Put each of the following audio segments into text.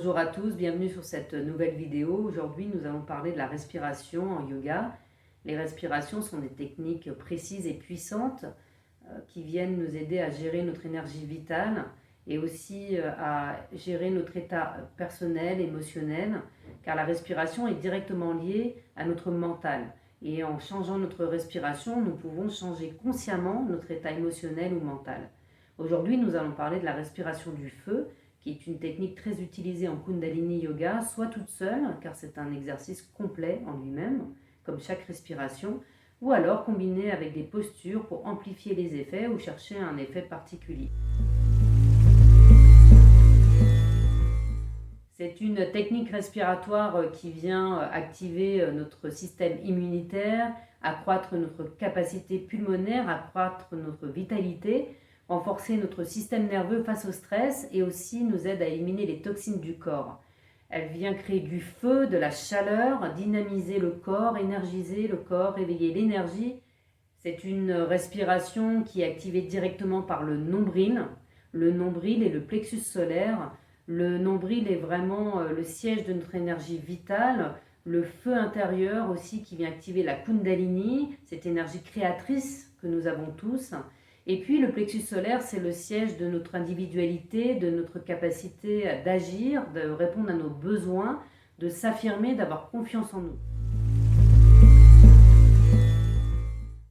Bonjour à tous, bienvenue sur cette nouvelle vidéo. Aujourd'hui, nous allons parler de la respiration en yoga. Les respirations sont des techniques précises et puissantes qui viennent nous aider à gérer notre énergie vitale et aussi à gérer notre état personnel, émotionnel, car la respiration est directement liée à notre mental. Et en changeant notre respiration, nous pouvons changer consciemment notre état émotionnel ou mental. Aujourd'hui, nous allons parler de la respiration du feu, qui est une technique très utilisée en Kundalini Yoga, soit toute seule, car c'est un exercice complet en lui-même, comme chaque respiration, ou alors combinée avec des postures pour amplifier les effets ou chercher un effet particulier. C'est une technique respiratoire qui vient activer notre système immunitaire, accroître notre capacité pulmonaire, accroître notre vitalité, renforcer notre système nerveux face au stress et aussi nous aide à éliminer les toxines du corps. Elle vient créer du feu, de la chaleur, dynamiser le corps, énergiser le corps, réveiller l'énergie. C'est une respiration qui est activée directement par le nombril. Le nombril et le plexus solaire. Le nombril est vraiment le siège de notre énergie vitale. Le feu intérieur aussi qui vient activer la Kundalini, cette énergie créatrice que nous avons tous. Et puis le plexus solaire, c'est le siège de notre individualité, de notre capacité d'agir, de répondre à nos besoins, de s'affirmer, d'avoir confiance en nous.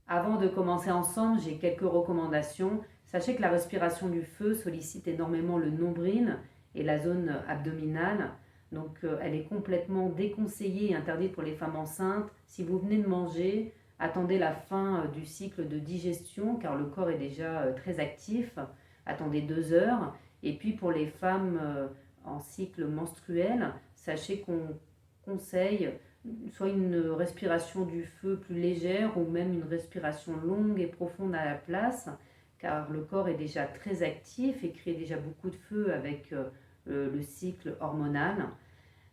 Avant de commencer ensemble, j'ai quelques recommandations. Sachez que la respiration du feu sollicite énormément le nombril et la zone abdominale. Donc elle est complètement déconseillée et interdite pour les femmes enceintes. Si vous venez de manger, attendez la fin du cycle de digestion car le corps est déjà très actif. Attendez 2 heures. Et puis pour les femmes en cycle menstruel, sachez qu'on conseille soit une respiration du feu plus légère ou même une respiration longue et profonde à la place car le corps est déjà très actif et crée déjà beaucoup de feu avec le cycle hormonal.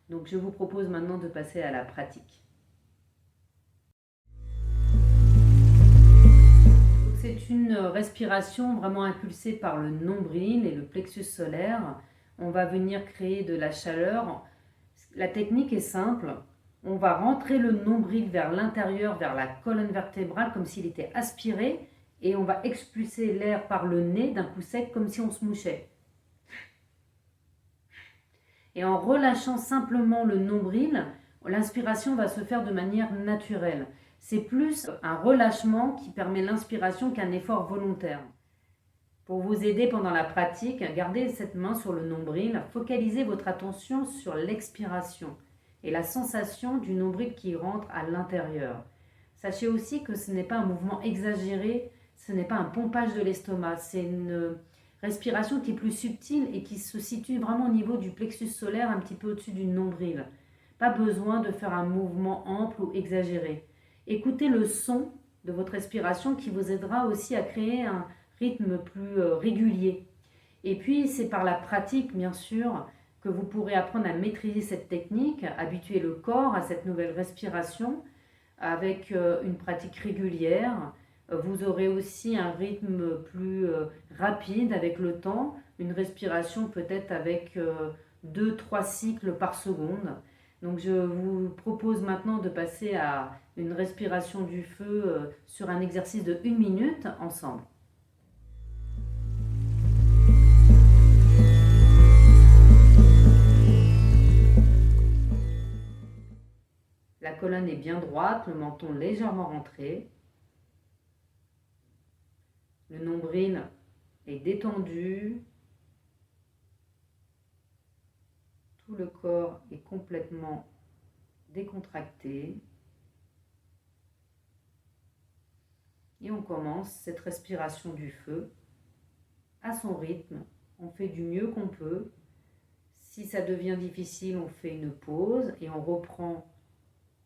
Donc je vous propose maintenant de passer à la pratique. C'est une respiration vraiment impulsée par le nombril et le plexus solaire. On va venir créer de la chaleur. La technique est simple. On va rentrer le nombril vers l'intérieur, vers la colonne vertébrale, comme s'il était aspiré, et on va expulser l'air par le nez d'un coup sec, comme si on se mouchait. Et en relâchant simplement le nombril, l'inspiration va se faire de manière naturelle. C'est plus un relâchement qui permet l'inspiration qu'un effort volontaire. Pour vous aider pendant la pratique, gardez cette main sur le nombril, focalisez votre attention sur l'expiration et la sensation du nombril qui rentre à l'intérieur. Sachez aussi que ce n'est pas un mouvement exagéré, ce n'est pas un pompage de l'estomac, c'est une respiration qui est plus subtile et qui se situe vraiment au niveau du plexus solaire, un petit peu au-dessus du nombril. Pas besoin de faire un mouvement ample ou exagéré. Écoutez le son de votre respiration qui vous aidera aussi à créer un rythme plus régulier. Et puis c'est par la pratique bien sûr que vous pourrez apprendre à maîtriser cette technique, habituer le corps à cette nouvelle respiration avec une pratique régulière. Vous aurez aussi un rythme plus rapide avec le temps, une respiration peut-être avec 2-3 cycles par seconde. Donc je vous propose maintenant de passer à une respiration du feu sur un exercice de 1 minute ensemble. La colonne est bien droite, le menton légèrement rentré. Le nombril est détendu. Tout le corps est complètement décontracté. Et on commence cette respiration du feu à son rythme. On fait du mieux qu'on peut. Si ça devient difficile, on fait une pause et on reprend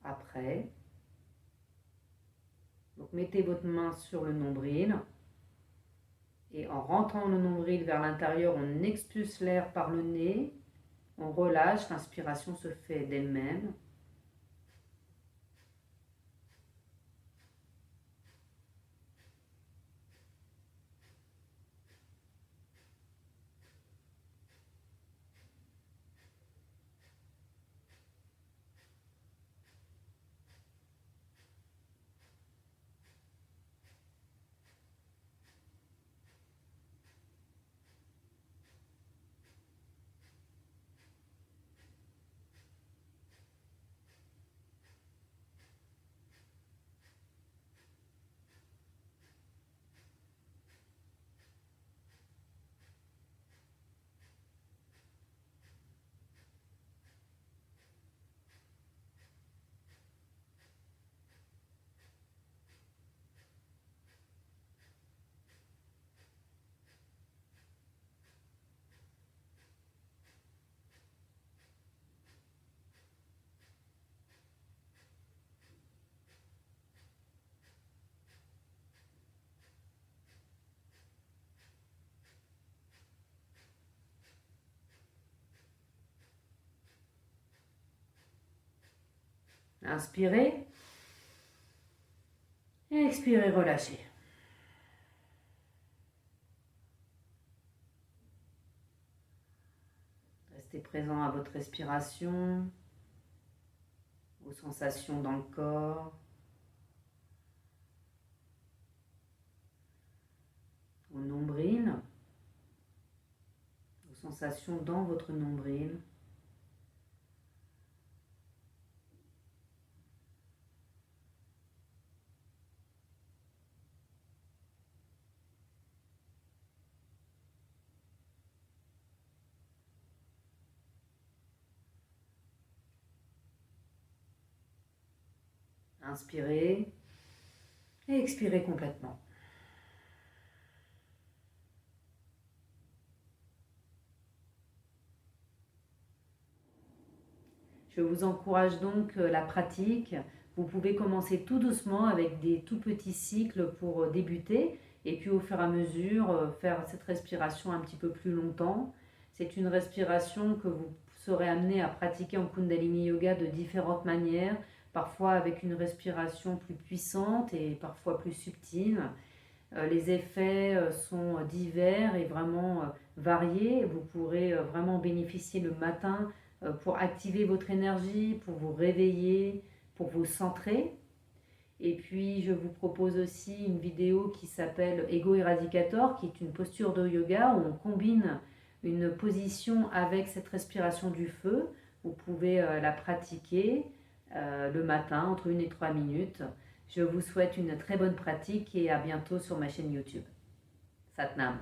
après. Donc mettez votre main sur le nombril et en rentrant le nombril vers l'intérieur, on expulse l'air par le nez, on relâche, l'inspiration se fait d'elle-même. Inspirez. Et expirez, relâchez. Restez présent à votre respiration, aux sensations dans le corps, au nombril, aux sensations dans votre nombril. Inspirez et expirez complètement. Je vous encourage donc la pratique. Vous pouvez commencer tout doucement avec des tout petits cycles pour débuter et puis au fur et à mesure faire cette respiration un petit peu plus longtemps. C'est une respiration que vous serez amené à pratiquer en Kundalini Yoga de différentes manières, parfois avec une respiration plus puissante et parfois plus subtile. Les effets sont divers et vraiment variés. Vous pourrez vraiment bénéficier le matin pour activer votre énergie, pour vous réveiller, pour vous centrer. Et puis je vous propose aussi une vidéo qui s'appelle Ego Eradicator, qui est une posture de yoga où on combine une position avec cette respiration du feu. Vous pouvez la pratiquer le matin entre 1 et 3 minutes. Je vous souhaite une très bonne pratique et à bientôt sur ma chaîne YouTube. Satnam.